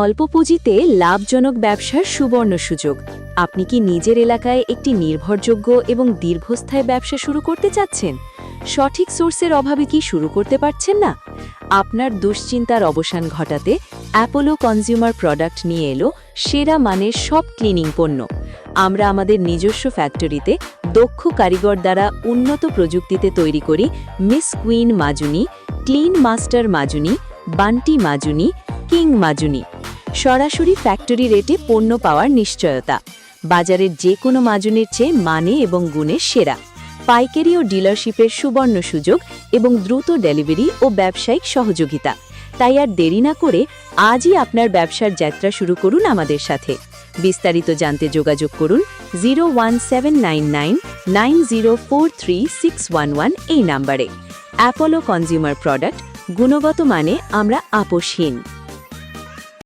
অল্প পুঁজিতে লাভজনক ব্যবসার সুবর্ণ সুযোগ। আপনি কি নিজের এলাকায় একটি নির্ভরযোগ্য এবং দীর্ঘস্থায়ী ব্যবসা শুরু করতে চাচ্ছেন? সঠিক সোর্সের অভাবে কি শুরু করতে পারছেন না? আপনার দুশ্চিন্তার অবসান ঘটাতে অ্যাপোলো কনজিউমার প্রোডাক্ট নিয়ে এলো সেরা মানের সব ক্লিনিং পণ্য। আমরা আমাদের নিজস্ব ফ্যাক্টরিতে দক্ষ কারিগর দ্বারা উন্নত প্রযুক্তিতে তৈরি করি miss queen Majuni, clean master Majuni, Bunty Majuni, king Majuni. সরাসরি ফ্যাক্টরি রেটে পণ্য পাওয়ার নিশ্চয়তা, বাজারের যে কোনো মাজুনির চেয়ে মানে এবং গুণে সেরা। পাইকারি ও ডিলারশিপের সুবর্ণ সুযোগ এবং দ্রুত ডেলিভারি ও ব্যবসায়িক সহযোগিতা। তাই আর দেরি না করে আজই আপনার ব্যবসার যাত্রা শুরু করুন আমাদের সাথে। বিস্তারিত জানতে যোগাযোগ করুন 0179990436111 এই নাম্বারে। অ্যাপোলো কনজিউমার প্রোডাক্ট, গুণগত মানে আমরা আপোষহীন।